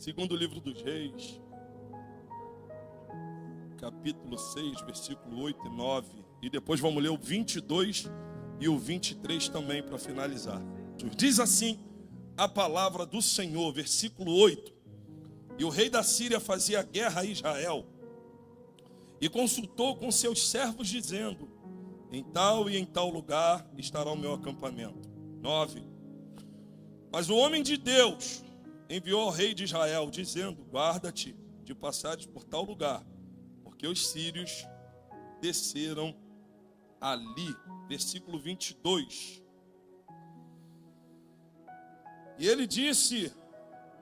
Segundo livro dos Reis, capítulo 6, versículo 8 e 9. E depois vamos ler o 22 e o 23 também para finalizar. Diz assim a palavra do Senhor, versículo 8. E o rei da Síria fazia guerra a Israel e consultou com seus servos, dizendo: em tal e em tal lugar estará o meu acampamento. 9. Mas o homem de Deus enviou ao rei de Israel, dizendo: guarda-te de passares por tal lugar, porque os sírios desceram ali. Versículo 22. E ele disse: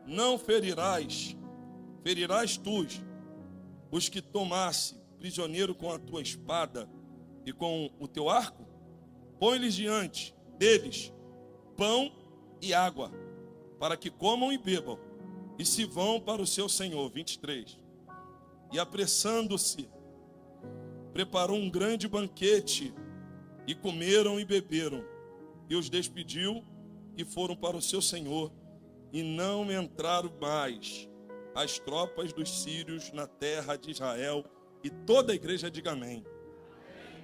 não ferirás tu os que tomasse prisioneiro com a tua espada e com o teu arco? Põe-lhes diante deles pão e água, para que comam e bebam, e se vão para o seu senhor. 23. E apressando-se, preparou um grande banquete, e comeram e beberam, e os despediu, e foram para o seu senhor, e não entraram mais as tropas dos sírios na terra de Israel. E toda a igreja diga amém.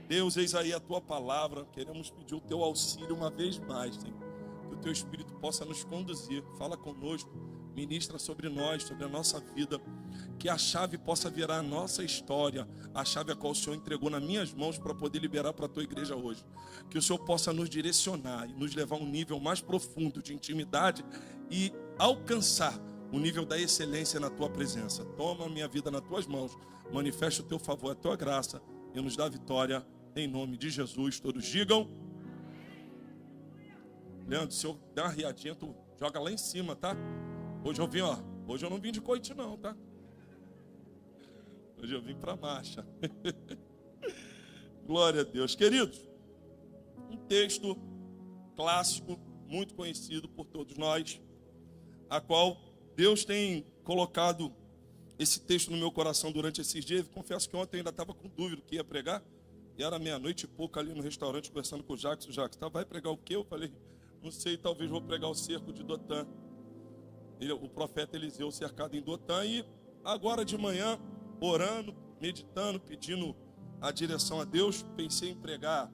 Deus, eis aí a tua palavra. Queremos pedir o teu auxílio uma vez mais, Senhor. Que o teu Espírito possa nos conduzir. Fala conosco, ministra sobre nós, sobre a nossa vida. Que a chave possa virar a nossa história, a chave a qual o Senhor entregou nas minhas mãos para poder liberar para a tua igreja hoje. Que o Senhor possa nos direcionar e nos levar a um nível mais profundo de intimidade e alcançar o nível da excelência na tua presença. Toma a minha vida nas tuas mãos, manifesta o teu favor, a tua graça, e nos dá vitória em nome de Jesus. Todos digam. Leandro, se eu der uma riadinha, tu joga lá em cima, tá? Hoje eu vim, hoje eu não vim de coite não, tá? Hoje eu vim para marcha. Glória a Deus. Queridos, um texto clássico, muito conhecido por todos nós, a qual Deus tem colocado esse texto no meu coração durante esses dias. Confesso que ontem eu ainda estava com dúvida do que ia pregar. E era meia-noite e pouco ali no restaurante, conversando com o Jacques. O Jacques, vai pregar o quê? Eu falei, não sei, talvez vou pregar o cerco de Dotã. O profeta Eliseu cercado em Dotã. E agora de manhã, orando, meditando, pedindo a direção a Deus, pensei em pregar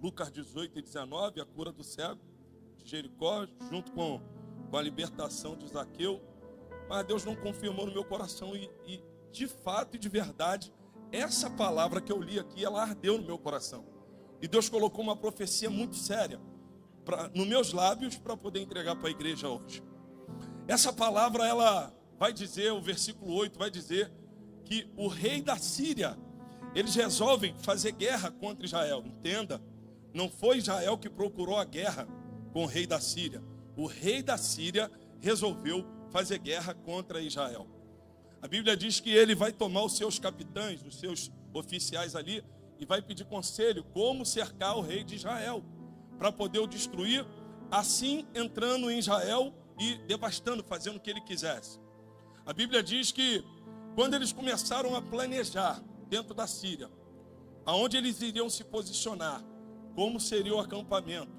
Lucas 18 e 19, a cura do cego de Jericó, junto com a libertação de Zaqueu. Mas Deus não confirmou no meu coração. E de fato e de verdade, essa palavra que eu li aqui, ela ardeu no meu coração. E Deus colocou uma profecia muito séria nos meus lábios para poder entregar para a igreja hoje. Essa palavra, ela vai dizer, o versículo 8 vai dizer que o rei da Síria, eles resolvem fazer guerra contra Israel. Entenda, não foi Israel que procurou a guerra com o rei da Síria. O rei da Síria resolveu fazer guerra contra Israel. A Bíblia diz que ele vai tomar os seus capitães, os seus oficiais ali, e vai pedir conselho como cercar o rei de Israel, para poder o destruir, assim entrando em Israel e devastando, fazendo o que ele quisesse. A Bíblia diz que quando eles começaram a planejar dentro da Síria, aonde eles iriam se posicionar, como seria o acampamento,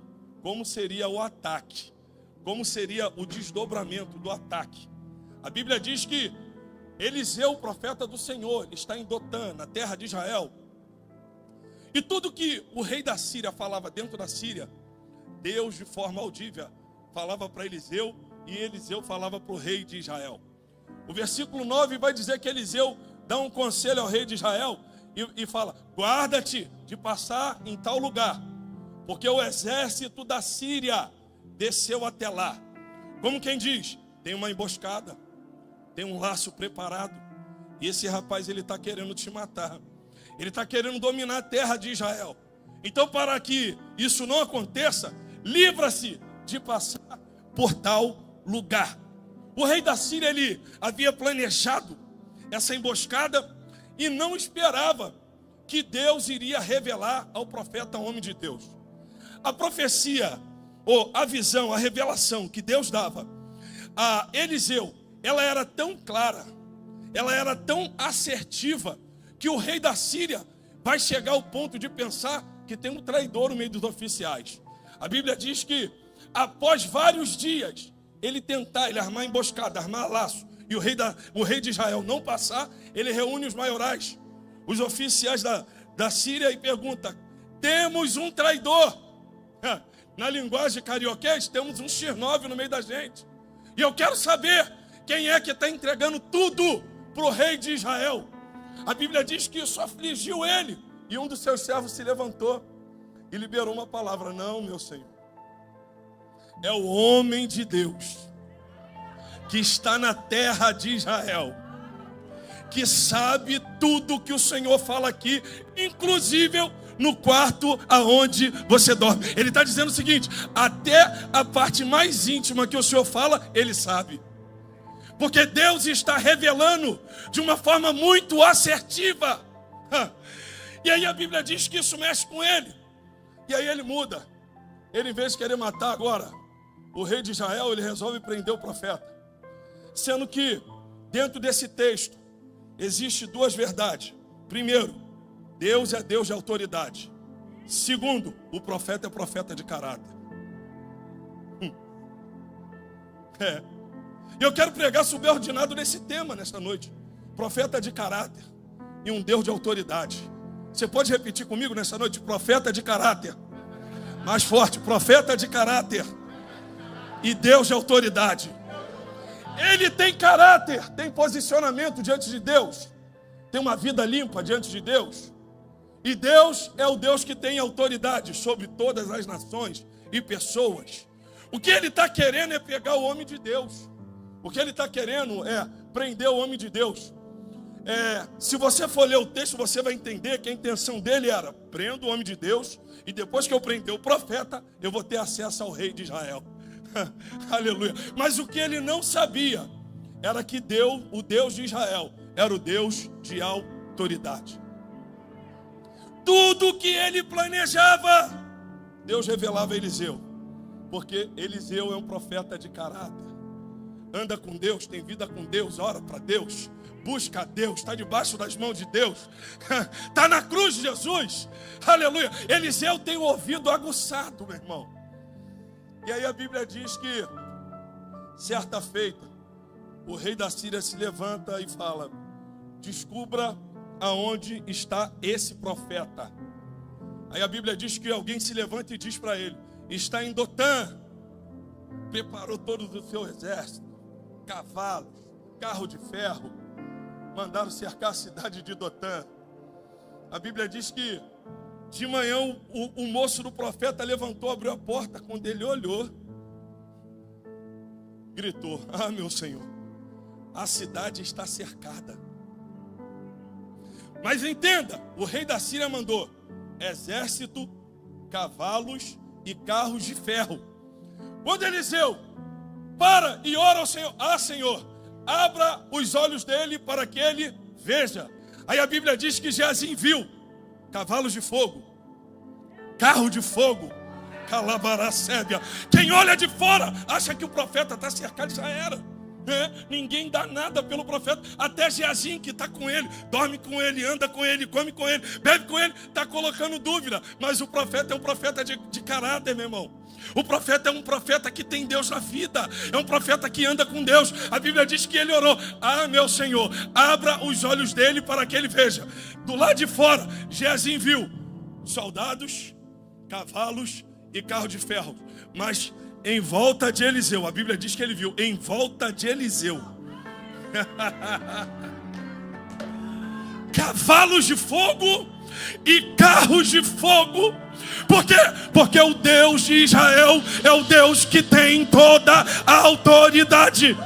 como seria o ataque, como seria o desdobramento do ataque. A Bíblia diz que Eliseu, o profeta do Senhor, ele está em Dotã, na terra de Israel. E tudo que o rei da Síria falava dentro da Síria, Deus de forma audível falava para Eliseu, e Eliseu falava para o rei de Israel. O versículo 9 vai dizer que Eliseu dá um conselho ao rei de Israel e fala: guarda-te de passar em tal lugar, porque o exército da Síria desceu até lá. Como quem diz, tem uma emboscada, tem um laço preparado, e esse rapaz, ele está querendo te matar, ele está querendo dominar a terra de Israel. Então, para que isso não aconteça, livra-se de passar por tal lugar. O rei da Síria, ele havia planejado essa emboscada e não esperava que Deus iria revelar ao profeta, homem de Deus. A profecia, ou a visão, a revelação que Deus dava a Eliseu, ela era tão clara, ela era tão assertiva, que o rei da Síria vai chegar ao ponto de pensar que tem um traidor no meio dos oficiais. A Bíblia diz que após vários dias ele tentar, ele armar emboscada, armar laço, e o rei de Israel não passar, ele reúne os maiorais, os oficiais da Síria, e pergunta: temos um traidor. Na linguagem carioquês, temos um X9 no meio da gente. E eu quero saber quem é que está entregando tudo para o rei de Israel. A Bíblia diz que isso afligiu ele. E um dos seus servos se levantou e liberou uma palavra: não, meu Senhor, é o homem de Deus que está na terra de Israel, que sabe tudo que o Senhor fala aqui, inclusive no quarto aonde você dorme. Ele está dizendo o seguinte: até a parte mais íntima que o Senhor fala, Ele sabe. Porque Deus está revelando de uma forma muito assertiva. E aí a Bíblia diz que isso mexe com ele. E aí ele muda. Ele, em vez de querer matar agora o rei de Israel, ele resolve prender o profeta. Sendo que dentro desse texto existe duas verdades. Primeiro, Deus é Deus de autoridade. Segundo, o profeta é profeta de caráter. E eu quero pregar subordinado nesse tema nesta noite. Profeta de caráter e um Deus de autoridade. Você pode repetir comigo nessa noite? Profeta de caráter. Mais forte: profeta de caráter e Deus de autoridade. Ele tem caráter, tem posicionamento diante de Deus, tem uma vida limpa diante de Deus. E Deus é o Deus que tem autoridade sobre todas as nações e pessoas. O que ele está querendo é pegar o homem de Deus. O que ele está querendo é prender o homem de Deus. Se você for ler o texto, você vai entender que a intenção dele era: prendo o homem de Deus, e depois que eu prender o profeta, eu vou ter acesso ao rei de Israel. Aleluia. Mas o que ele não sabia era que o Deus de Israel era o Deus de autoridade. Tudo que ele planejava, Deus revelava a Eliseu. Porque Eliseu é um profeta de caráter. Anda com Deus, tem vida com Deus, ora para Deus, busca a Deus, está debaixo das mãos de Deus, está na cruz de Jesus. Aleluia. Eliseu tem o ouvido aguçado, meu irmão. E aí a Bíblia diz que, certa feita, o rei da Síria se levanta e fala: descubra aonde está esse profeta. Aí a Bíblia diz que alguém se levanta e diz para ele: está em Dotã. Preparou todo o seu exército, cavalos, carro de ferro, mandaram cercar a cidade de Dotã. A Bíblia diz que de manhã o moço do profeta levantou, abriu a porta. Quando ele olhou, gritou: ah, meu Senhor, a cidade está cercada. Mas entenda, o rei da Síria mandou exército, cavalos e carros de ferro. Quando Eliseu para e ora ao Senhor: ah, Senhor, abra os olhos dele para que ele veja. Aí a Bíblia diz que Geazi viu cavalos de fogo, carro de fogo, calabaracébia. Quem olha de fora acha que o profeta está cercado. Já era. Ninguém dá nada pelo profeta. Até Geazi, que está com ele, dorme com ele, anda com ele, come com ele, bebe com ele, está colocando dúvida. Mas o profeta é um profeta de caráter, meu irmão. O profeta é um profeta que tem Deus na vida. É um profeta que anda com Deus. A Bíblia diz que ele orou: ah, meu Senhor, abra os olhos dele para que ele veja. Do lado de fora, Geazi viu soldados, cavalos e carro de ferro. Mas em volta de Eliseu, a Bíblia diz que ele viu em volta de Eliseu cavalos de fogo e carros de fogo. Por quê? Porque o Deus de Israel é o Deus que tem toda a autoridade.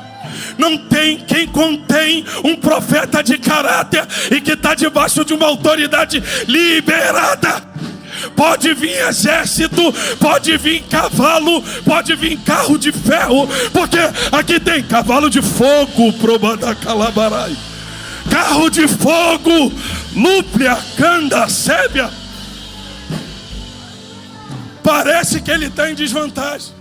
Não tem quem contém um profeta de caráter e que está debaixo de uma autoridade liberada. Pode vir exército, pode vir cavalo, pode vir carro de ferro, porque aqui tem cavalo de fogo, probada calabarai, carro de fogo, lúplia, canda, sébia. Parece que ele está em desvantagem.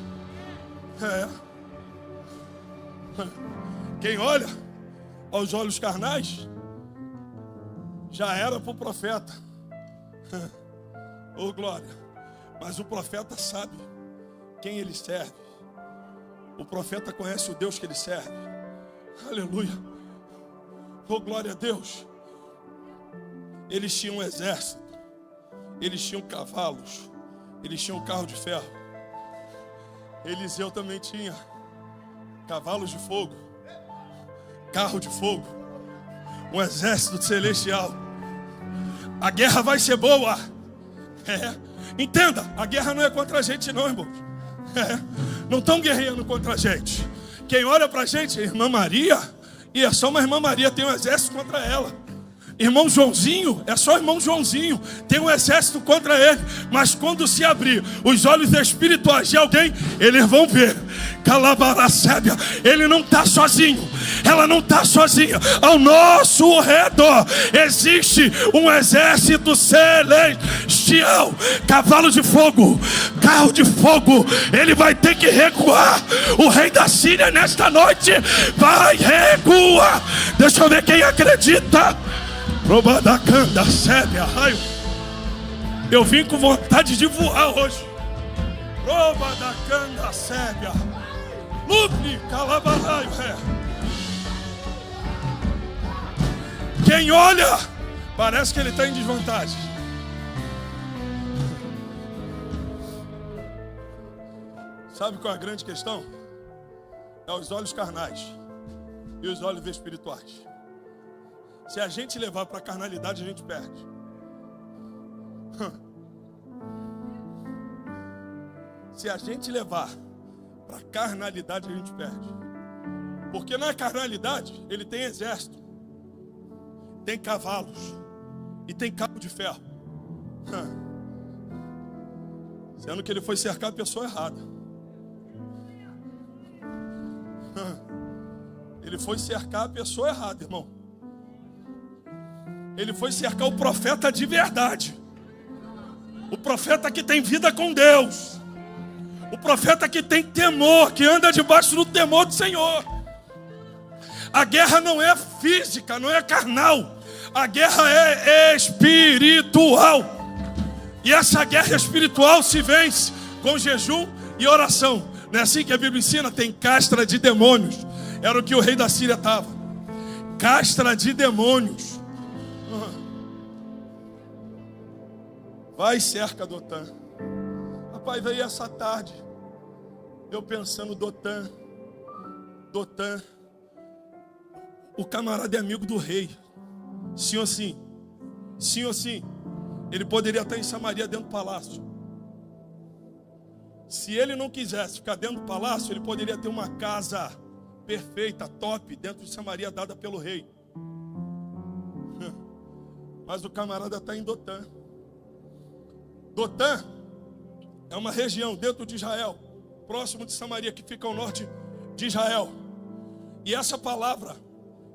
Quem olha aos olhos carnais já era para o profeta. Oh glória. Mas o profeta sabe quem ele serve. O profeta conhece o Deus que ele serve. Aleluia. Oh, glória a Deus. Eles tinham um exército. Eles tinham cavalos. Eles tinham carro de ferro. Eliseu também tinha cavalos de fogo, carro de fogo, um exército celestial. A guerra vai ser boa. Entenda, a guerra não é contra a gente não, irmãos. Não estão guerreando contra a gente. Quem olha pra gente é a irmã Maria, e é só uma irmã Maria, tem um exército contra ela. Irmão Joãozinho, é só irmão Joãozinho, tem um exército contra ele. Mas quando se abrir os olhos espirituais de alguém, eles vão ver. Calabaracébia, ele não está sozinho, ela não está sozinha. Ao nosso redor existe um exército celestial, cavalo de fogo, carro de fogo. Ele vai ter que recuar. O rei da Síria nesta noite vai recuar. Deixa eu ver quem acredita. Probadacanda, sébia, raio. Eu vim com vontade de voar hoje. Probadacanda, sébia. Lupe, calabaraio, Quem olha, parece que ele está em desvantagem. Sabe qual é a grande questão? É os olhos carnais e os olhos espirituais. Se a gente levar para a carnalidade, a gente perde. Se a gente levar para a carnalidade, a gente perde. Porque na carnalidade, ele tem exército, tem cavalos e tem cabo de ferro. Sendo que ele foi cercar a pessoa errada. Ele foi cercar a pessoa errada, irmão. Ele foi cercar o profeta de verdade. O profeta que tem vida com Deus. O profeta que tem temor, que anda debaixo do temor do Senhor. A guerra não é física, não é carnal. A guerra é espiritual. E essa guerra espiritual se vence com jejum e oração. Não é assim que a Bíblia ensina? Tem castra de demônios. Era o que o rei da Síria estava. Castra de demônios. Vai, cerca Dotan. Rapaz, veio essa tarde eu pensando, Dotan, o camarada é amigo do rei. Sim ou sim? Sim ou sim? Ele poderia estar em Samaria dentro do palácio. Se ele não quisesse ficar dentro do palácio, ele poderia ter uma casa perfeita, top, dentro de Samaria, dada pelo rei. Mas o camarada está em Dotan. Dotan é uma região dentro de Israel, próximo de Samaria, que fica ao norte de Israel. E essa palavra,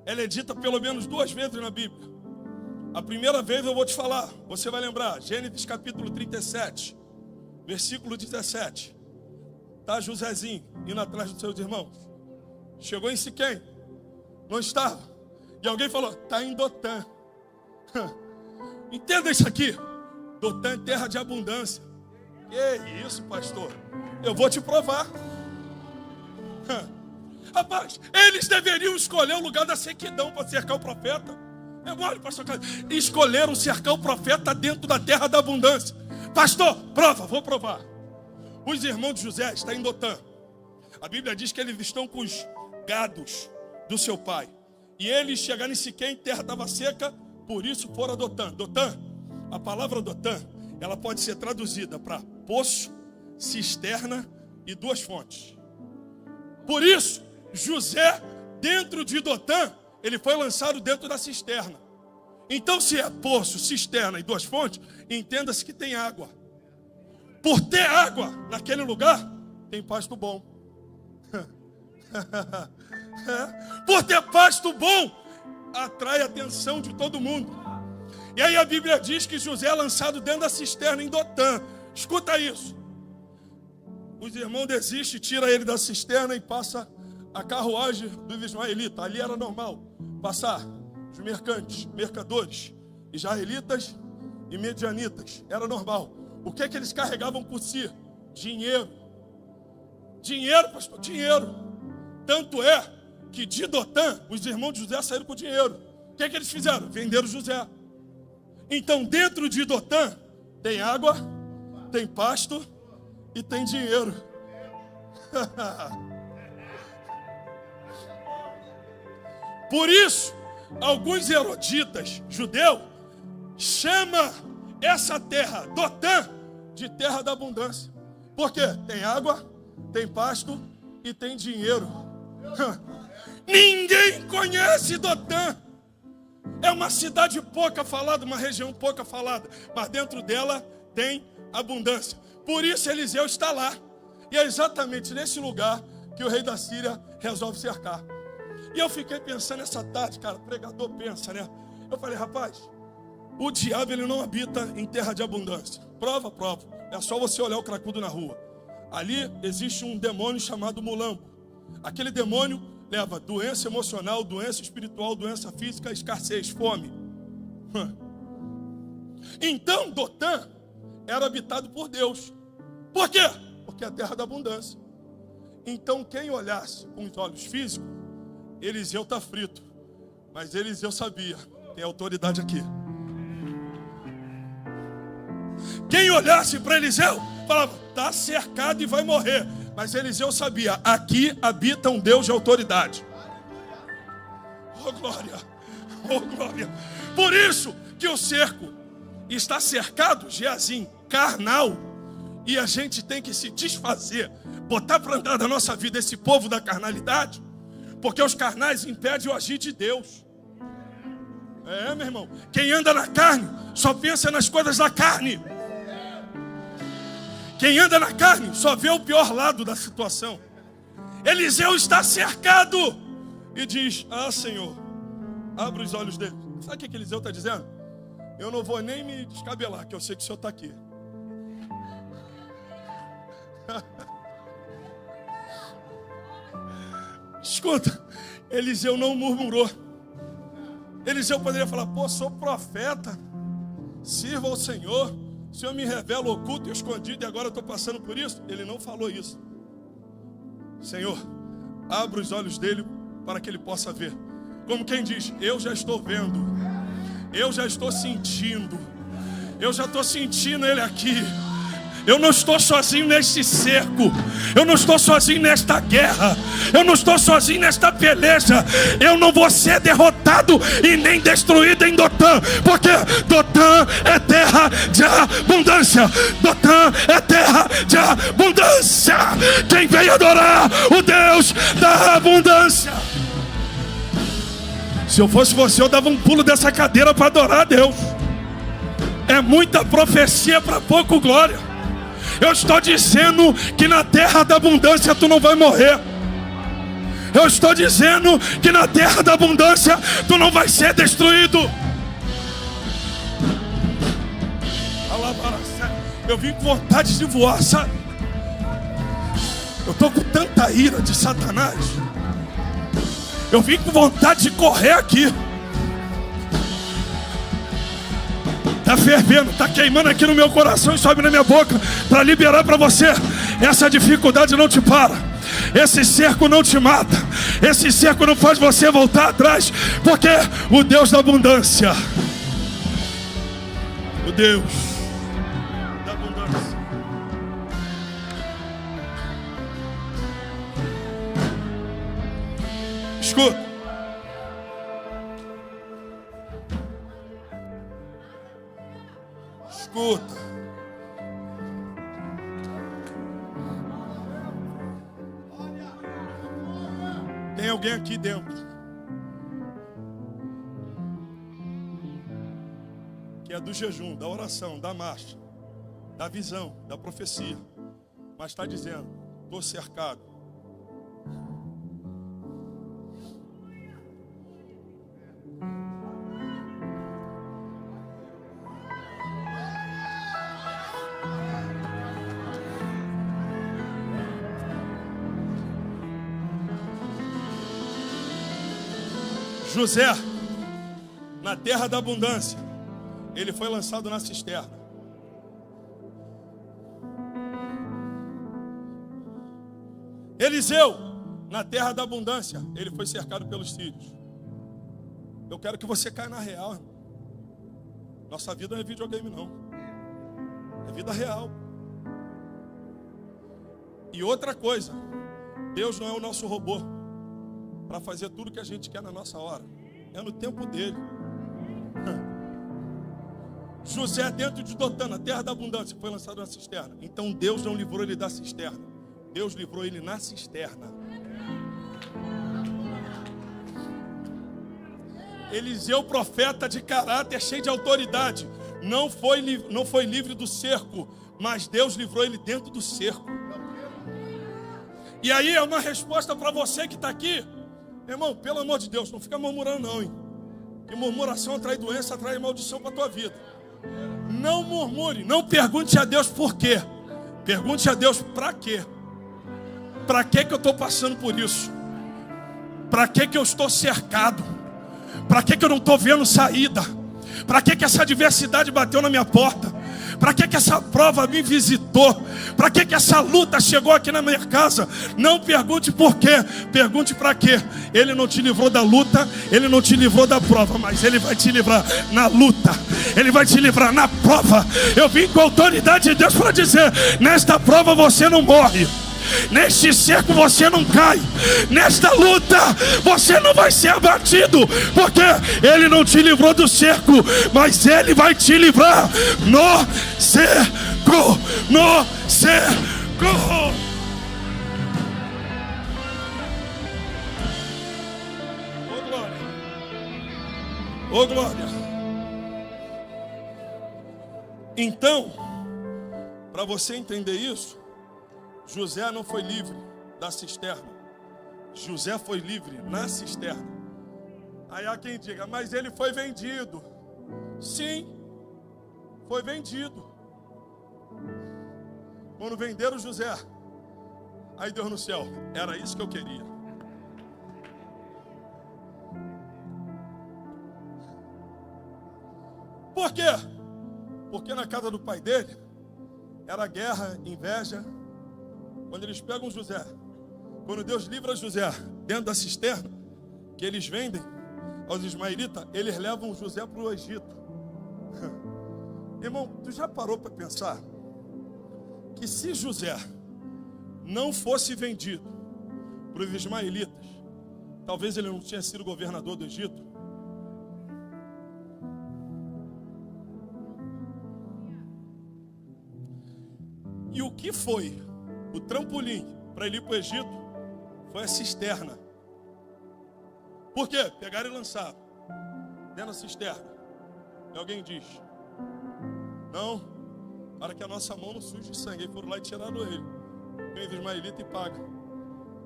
ela é dita pelo menos 2 vezes na Bíblia. A primeira vez eu vou te falar, você vai lembrar, Gênesis capítulo 37, versículo 17. Está Josézinho indo atrás dos seus irmãos. Chegou em Siquém, não estava. E alguém falou, está em Dotan. Entenda isso aqui. Dotan é terra de abundância. Que isso, pastor? Eu vou te provar. Rapaz, eles deveriam escolher o lugar da sequidão para cercar o profeta. É mole, pastor. Escolheram cercar o profeta dentro da terra da abundância. Pastor, prova, vou provar. Os irmãos de José estão em Dotan. A Bíblia diz que eles estão com os gados do seu pai. E eles chegaram em Siquém, terra estava seca, por isso foram a Dotan. Dotan, a palavra Dotan, ela pode ser traduzida para poço, cisterna e 2 fontes. Por isso, José, dentro de Dotan, ele foi lançado dentro da cisterna. Então, se é poço, cisterna e 2 fontes, entenda-se que tem água. Por ter água naquele lugar, tem pasto bom. Por ter pasto bom, atrai a atenção de todo mundo. E aí a Bíblia diz que José é lançado dentro da cisterna em Dotan. Escuta isso. Os irmãos desistem, tira ele da cisterna e passa a carruagem dos ismaelitas. Ali era normal passar os mercadores, israelitas e medianitas. Era normal. O que é que eles carregavam por si? Dinheiro, Dinheiro, pastor, dinheiro. Tanto é que de Dotã, os irmãos de José saíram com dinheiro. O que eles fizeram? Venderam José. Então, dentro de Dotã, tem água, tem pasto e tem dinheiro. Por isso, alguns eruditas judeus chamam essa terra, Dotã, de terra da abundância. Por quê? Tem água, tem pasto e tem dinheiro. Ninguém conhece Dotã. É uma cidade pouca falada, uma região pouca falada, mas dentro dela tem abundância. Por isso Eliseu está lá. E é exatamente nesse lugar que o rei da Síria resolve cercar. E eu fiquei pensando essa tarde, cara, pregador pensa, né? Eu falei, rapaz, o diabo ele não habita em terra de abundância. Prova. É só você olhar o cracudo na rua. Ali existe um demônio chamado mulambo. Aquele demônio leva doença emocional, doença espiritual, doença física, escassez, fome. Então Dotã era habitado por Deus. Por quê? Porque é a terra da abundância. Então quem olhasse com os olhos físicos, Eliseu está frito. Mas Eliseu sabia, tem autoridade aqui. Quem olhasse para Eliseu, falava, está cercado e vai morrer. Mas Eliseu sabia, aqui habita um Deus de autoridade. Oh glória, oh glória. Por isso que o cerco está cercado, Geazim, carnal. E a gente tem que se desfazer, botar para andar da nossa vida esse povo da carnalidade. Porque os carnais impedem o agir de Deus. É, meu irmão, quem anda na carne só pensa nas coisas da carne. Quem anda na carne só vê o pior lado da situação. Eliseu está cercado e diz, Senhor, abre os olhos dele. Sabe o que Eliseu está dizendo? Eu não vou nem me descabelar, que eu sei que o Senhor está aqui. Escuta, Eliseu não murmurou. Eliseu poderia falar, sou profeta, sirva ao Senhor. O Senhor me revela oculto e escondido e agora eu estou passando por isso. Ele não falou isso. Senhor, abra os olhos dele para que ele possa ver. Como quem diz, eu já estou vendo, eu já estou sentindo, eu já estou sentindo ele aqui. Eu não estou sozinho neste cerco. Eu não estou sozinho nesta guerra. Eu não estou sozinho nesta peleja. Eu não vou ser derrotado e nem destruído em Dotã. Porque Dotã é terra de abundância. Dotã é terra de abundância. Quem veio adorar o Deus da abundância. Se eu fosse você, eu dava um pulo dessa cadeira para adorar a Deus. É muita profecia para pouco glória. Eu estou dizendo que na terra da abundância tu não vai morrer. Eu estou dizendo que na terra da abundância tu não vai ser destruído. Eu vim com vontade de voar, sabe? Eu estou com tanta ira de Satanás. Eu vim com vontade de correr aqui. Está fervendo, está queimando aqui no meu coração e sobe na minha boca para liberar para você. Essa dificuldade não te para. Esse cerco não te mata. Esse cerco não faz você voltar atrás. Porque o Deus da abundância, o Deus da abundância, escuta. Escuta. Tem alguém aqui dentro que é do jejum, da oração, da marcha, da visão, da profecia, mas está dizendo, estou cercado. José, na terra da abundância, ele foi lançado na cisterna. Eliseu, na terra da abundância, ele foi cercado pelos sírios. Eu quero que você caia na real, irmão. Nossa vida não é videogame, não. É vida real. E outra coisa, Deus não é o nosso robô para fazer tudo que a gente quer na nossa hora. É no tempo dele. José, dentro de Dotã, na terra da abundância, foi lançado na cisterna. Então Deus não livrou ele da cisterna. Deus livrou ele na cisterna. Eliseu, profeta de caráter, cheio de autoridade, não foi livre do cerco, mas Deus livrou ele dentro do cerco. E aí é uma resposta para você que está aqui. Irmão, pelo amor de Deus, não fica murmurando não, hein? Que murmuração atrai doença, atrai maldição para a tua vida. Não murmure, não pergunte a Deus por quê. Pergunte a Deus para quê. Para que eu estou passando por isso? Para que eu estou cercado? Para que eu não estou vendo saída? Para que essa adversidade bateu na minha porta? Para que essa prova me visitou? Para que essa luta chegou aqui na minha casa? Não pergunte por quê, pergunte para quê. Ele não te livrou da luta, ele não te livrou da prova, mas ele vai te livrar na luta, ele vai te livrar na prova. Eu vim com a autoridade de Deus para dizer: nesta prova você não morre, neste cerco você não cai, nesta luta você não vai ser abatido, porque ele não te livrou do cerco, mas ele vai te livrar no cerco, no cerco. Ô glória, ô glória. Então, para você entender isso, José não foi livre da cisterna. José foi livre na cisterna. Aí há quem diga: mas ele foi vendido. Sim, foi vendido. Quando venderam José, aí Deus no céu: era isso que eu queria. Por quê? Porque na casa do pai dele era guerra, inveja. Quando eles pegam José, quando Deus livra José dentro da cisterna, que eles vendem aos ismaelitas, eles levam José para o Egito. Irmão, tu já parou para pensar que se José não fosse vendido para os ismaelitas, talvez ele não tinha sido governador do Egito? E o que foi o trampolim para ele ir para o Egito foi a cisterna. Por quê? Pegaram e lançaram dentro da cisterna. E alguém diz: não, para que a nossa mão não suje de sangue. Aí foram lá e tiraram ele. Vem o ismaelita e paga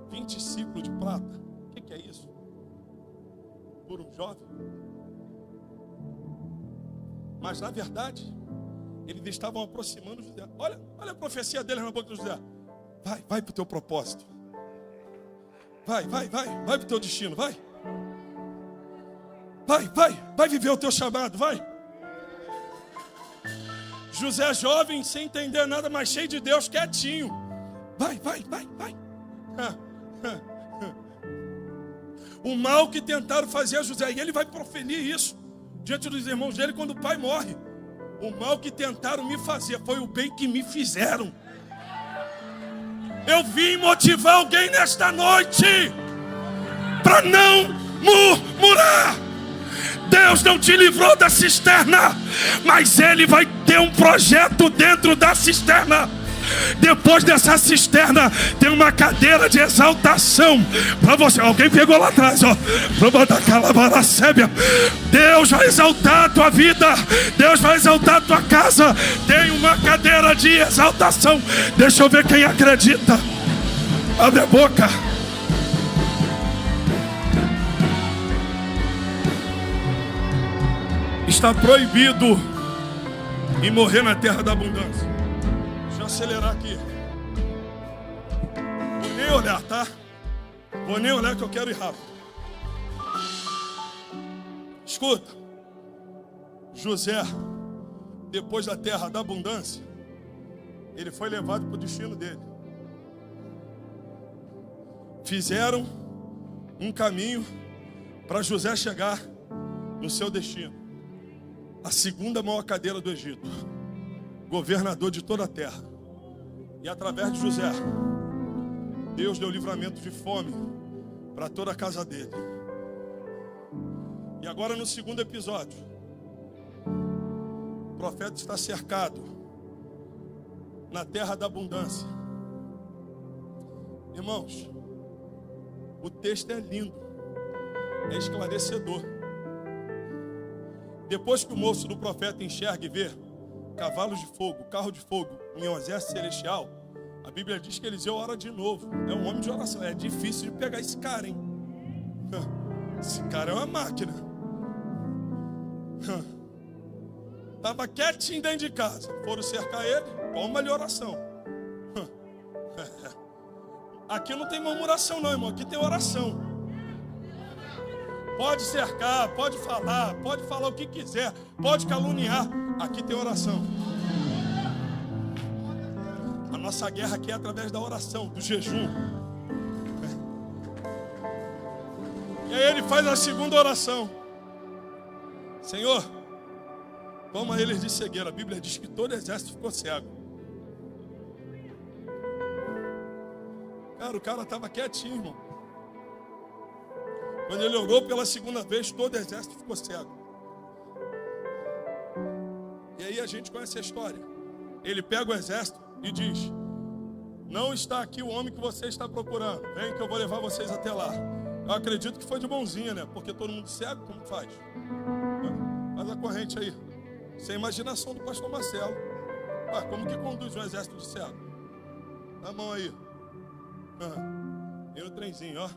20 ciclos de prata. O que é isso? Por um jovem? Mas na verdade, eles estavam aproximando José. Olha a profecia deles na boca de José. Vai para o teu propósito. Vai para o teu destino, vai viver o teu chamado, vai. José jovem, sem entender nada, mas cheio de Deus, quietinho. Vai. O mal que tentaram fazer a José, e ele vai proferir isso diante dos irmãos dele quando o pai morre. O mal que tentaram me fazer foi o bem que me fizeram. Eu vim motivar alguém nesta noite para não murmurar. Deus não te livrou da cisterna, mas Ele vai ter um projeto dentro da cisterna. Depois dessa cisterna tem uma cadeira de exaltação para você. Alguém pegou lá atrás, ó. Deus vai exaltar a tua vida, Deus vai exaltar a tua casa. Tem uma cadeira de exaltação. Deixa eu ver quem acredita. Abre a boca. Está proibido em morrer na terra da abundância. Deixa eu acelerar aqui. Vou nem olhar, tá? Vou nem olhar que eu quero ir rápido. Escuta. José, depois da terra da abundância, ele foi levado para o destino dele. fizeram um caminho para José chegar no seu destino. A segunda maior cadeira do Egito, governador de toda a terra. E através de José, Deus deu livramento de fome para toda a casa dele. E agora no segundo episódio, o profeta está cercado na terra da abundância. Irmãos, o texto é lindo, é esclarecedor. Depois que o moço do profeta enxerga e vê cavalos de fogo, carro de fogo em um exército celestial, a Bíblia diz que Eliseu ora de novo. É um homem de oração. É difícil de pegar esse cara, hein? Esse cara é uma máquina. Estava quietinho dentro de casa. Foram cercar ele, toma-lhe oração. Aqui não tem murmuração não, irmão. Aqui tem oração. Pode cercar, pode falar o que quiser, pode caluniar. Aqui tem oração. A nossa guerra aqui é através da oração, do jejum. E aí ele faz a segunda oração. Senhor, toma eles de cegueira. A Bíblia diz que todo exército ficou cego. Cara, o cara estava quietinho, irmão. Quando ele orou pela segunda vez, todo exército ficou cego. E aí a gente conhece a história. Ele pega o exército e diz: não está aqui o homem que você está procurando. Vem que eu vou levar vocês até lá. Eu acredito que foi de bonzinha, né? Porque todo mundo cego, como faz? Faz a corrente aí. Sem imaginação do pastor Marcelo. Ué, como que conduz um exército de cego? Dá a mão aí. E no trenzinho, ó.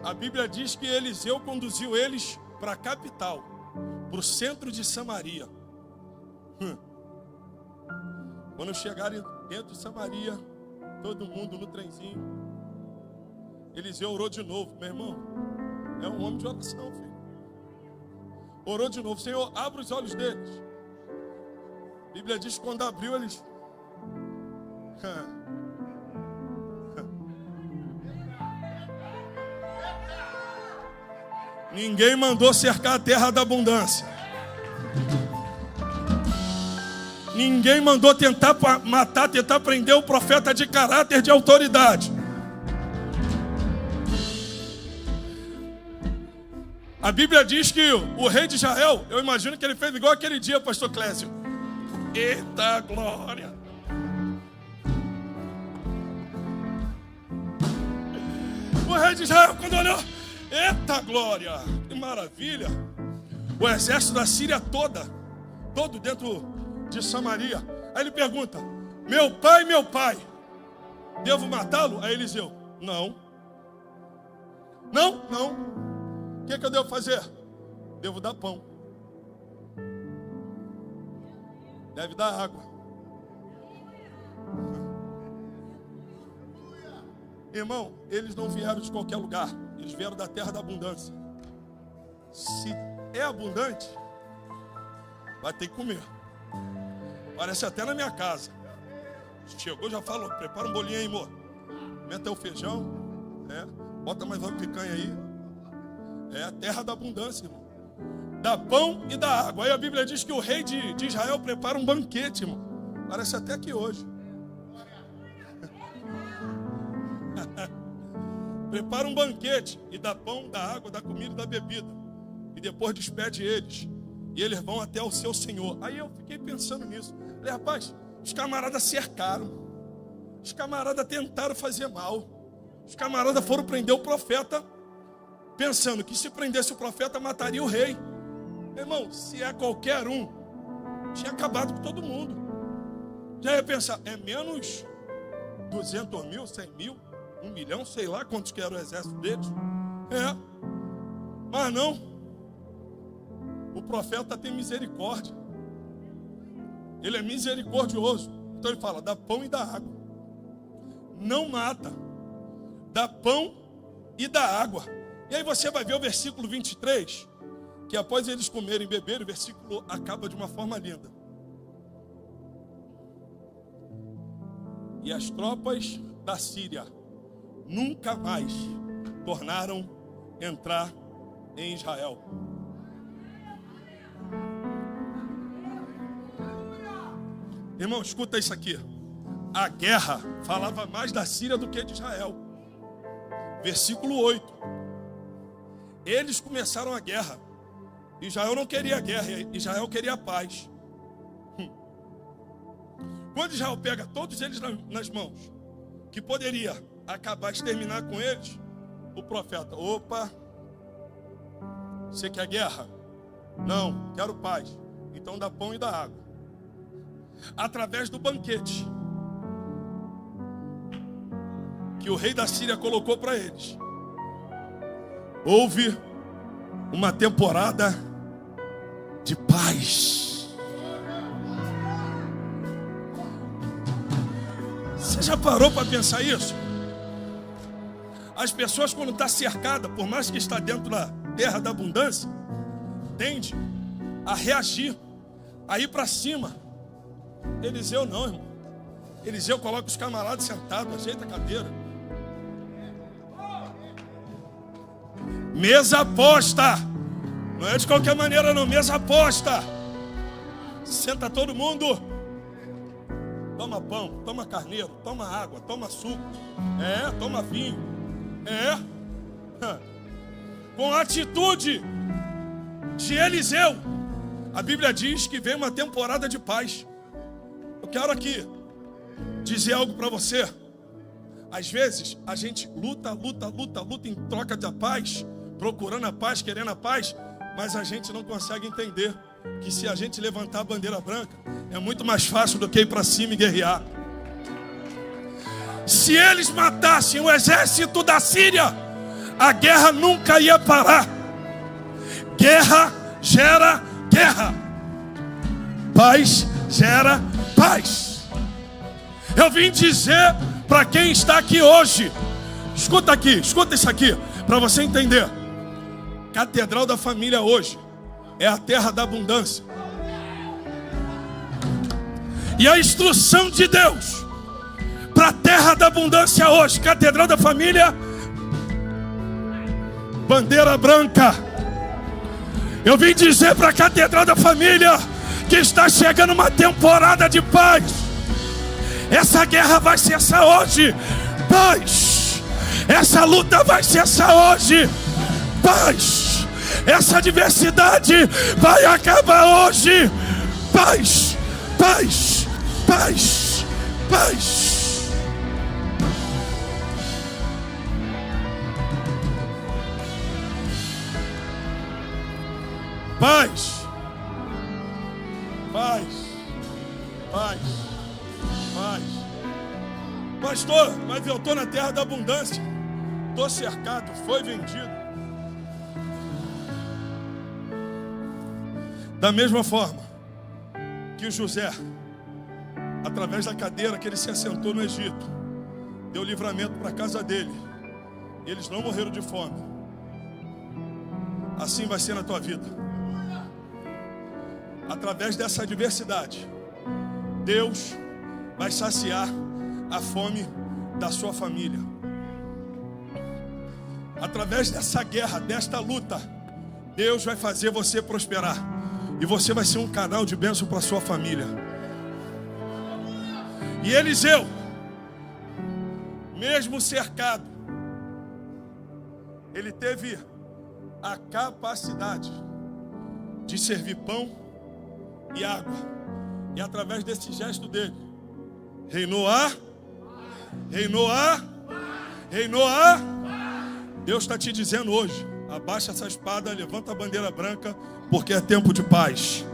A Bíblia diz que Eliseu conduziu eles para a capital, para o centro de Samaria. Quando chegarem dentro de Samaria, todo mundo no trenzinho, Eliseu orou de novo. Meu irmão, é um homem de oração, filho. Orou de novo: Senhor, abre os olhos deles. A Bíblia diz que quando abriu, eles... Ninguém mandou cercar a terra da abundância. Ninguém mandou tentar matar, tentar prender o profeta de caráter, de autoridade. A Bíblia diz que o rei de Israel, eu imagino que ele fez igual aquele dia, pastor Clésio. Eita glória! O rei de Israel, quando olhou, eita glória, que maravilha. O exército da Síria todo dentro de Samaria. Aí ele pergunta: meu pai, devo matá-lo? Aí Eliseu: não. O que eu devo fazer? Devo dar pão. Deve dar água. Irmão, eles não vieram de qualquer lugar. Eles vieram da terra da abundância. Se é abundante, vai ter que comer. Parece até na minha casa. Chegou, já falou: prepara um bolinho aí, amor. Meta o feijão. Bota mais uma picanha aí. É a terra da abundância, irmão. Dá pão e dá água. Aí a Bíblia diz que o rei de Israel prepara um banquete, irmão. Parece até aqui hoje. Prepara um banquete e dá pão, dá água, dá comida e dá bebida. E depois despede eles. E eles vão até o seu Senhor. Aí eu fiquei pensando nisso. Falei: rapaz, os camaradas cercaram. Os camaradas tentaram fazer mal. Os camaradas foram prender o profeta, pensando que se prendesse o profeta, mataria o rei. Irmão, se é qualquer um, tinha acabado com todo mundo. Já ia pensar: é menos 200 mil, 100 mil, 1 milhão, sei lá quantos que era o exército deles. Mas não. O profeta tem misericórdia. Ele é misericordioso. Então ele fala: dá pão e dá água. Não mata. Dá pão e dá água. E aí você vai ver o versículo 23, que após eles comerem e beberem, o versículo acaba de uma forma linda. E as tropas da Síria nunca mais tornaram a entrar em Israel. Irmão, escuta isso aqui. A guerra falava mais da Síria do que de Israel. Versículo 8. Eles começaram a guerra. Israel não queria guerra, Israel queria paz. Quando Israel pega todos eles nas mãos, que poderia acabar, exterminar com eles, o profeta: opa, você quer guerra? Não, quero paz. Então dá pão e dá água. Através do banquete que o rei da Síria colocou para eles, houve uma temporada de paz. Você já parou para pensar isso? As pessoas, quando estão cercadas, por mais que está dentro da terra da abundância, tende a reagir, a ir para cima. Eliseu não, irmão. Eliseu coloca os camaradas sentados, ajeita a cadeira. Mesa posta. Não é de qualquer maneira não, mesa posta. Senta todo mundo. Toma pão, toma carneiro, toma água, toma suco. Toma vinho. Com a atitude de Eliseu, a Bíblia diz que vem uma temporada de paz. Eu quero aqui dizer algo para você. Às vezes a gente luta em troca da paz, procurando a paz, querendo a paz, mas a gente não consegue entender que se a gente levantar a bandeira branca, é muito mais fácil do que ir para cima e guerrear. Se eles matassem o exército da Síria, a guerra nunca ia parar. Guerra gera guerra. Paz gera paz. Eu vim dizer para quem está aqui hoje, escuta isso aqui, para você entender. Catedral da Família hoje é a terra da abundância. E a instrução de Deus para a terra da abundância hoje, Catedral da Família, bandeira branca. Eu vim dizer para a Catedral da Família que está chegando uma temporada de paz. Essa guerra vai cessar hoje. Paz. Essa luta vai cessar hoje. Paz. Essa adversidade vai acabar hoje. Paz. Paz. Paz. Paz. Paz. Paz. Paz. Paz. Pastor, mas eu estou na terra da abundância. Estou cercado, foi vendido. Da mesma forma que o José, através da cadeira que ele se assentou no Egito, deu livramento para a casa dele. Eles não morreram de fome. Assim vai ser na tua vida. Através dessa adversidade, Deus vai saciar a fome da sua família. Através dessa guerra, desta luta, Deus vai fazer você prosperar. E você vai ser um canal de bênção para a sua família. E Eliseu, mesmo cercado, ele teve a capacidade de servir pão e água. E através desse gesto dele, reinou a. Deus está te dizendo hoje: abaixa essa espada, levanta a bandeira branca, porque é tempo de paz.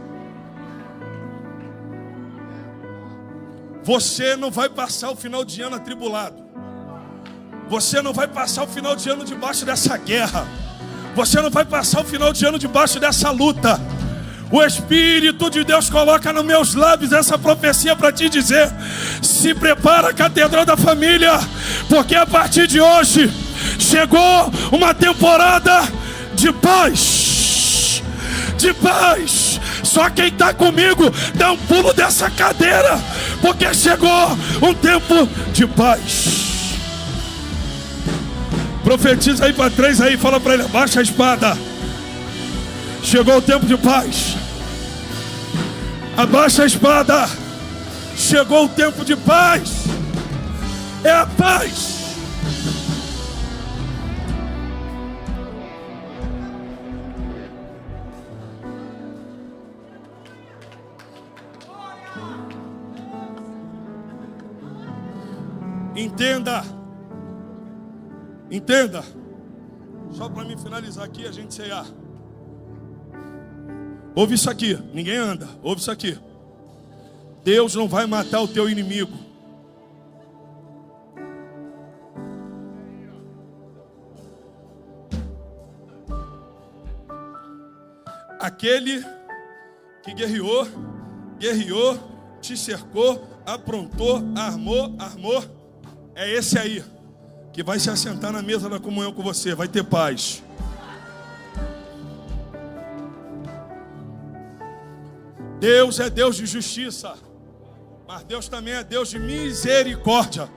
Você não vai passar o final de ano atribulado. Você não vai passar o final de ano debaixo dessa guerra. Você não vai passar o final de ano debaixo dessa luta. O Espírito de Deus coloca nos meus lábios essa profecia para te dizer: se prepara, Catedral da Família, porque a partir de hoje chegou uma temporada de paz. De paz. Só quem está comigo dá um pulo dessa cadeira, porque chegou um tempo de paz. Profetiza aí para 3 aí, fala para ele, abaixa a espada. Chegou o tempo de paz. Abaixa a espada. Chegou o tempo de paz. É a paz. Entenda. Só para me finalizar aqui, a gente ceiar. Ouve isso aqui, ninguém anda. Ouve isso aqui. Deus não vai matar o teu inimigo. Aquele que guerreou, te cercou, aprontou, armou, é esse aí que vai se assentar na mesa da comunhão com você, vai ter paz. Deus é Deus de justiça, mas Deus também é Deus de misericórdia.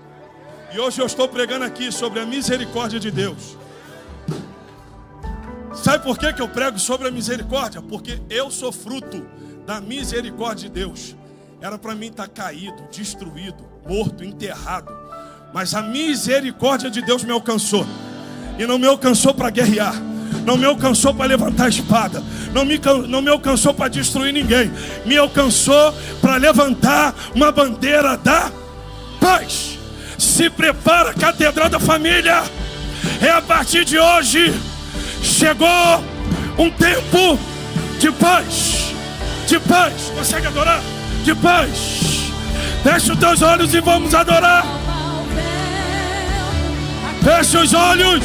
E hoje eu estou pregando aqui sobre a misericórdia de Deus. Sabe por que eu prego sobre a misericórdia? Porque eu sou fruto da misericórdia de Deus. Era para mim estar caído, destruído, morto, enterrado. Mas a misericórdia de Deus me alcançou. E não me alcançou para guerrear. Não me alcançou para levantar a espada. Não me alcançou para destruir ninguém. Me alcançou para levantar uma bandeira da paz. Se prepara, Catedral da Família. É a partir de hoje. Chegou um tempo de paz. De paz. Consegue adorar? De paz. Fecha os teus olhos e vamos adorar. Fecha os olhos.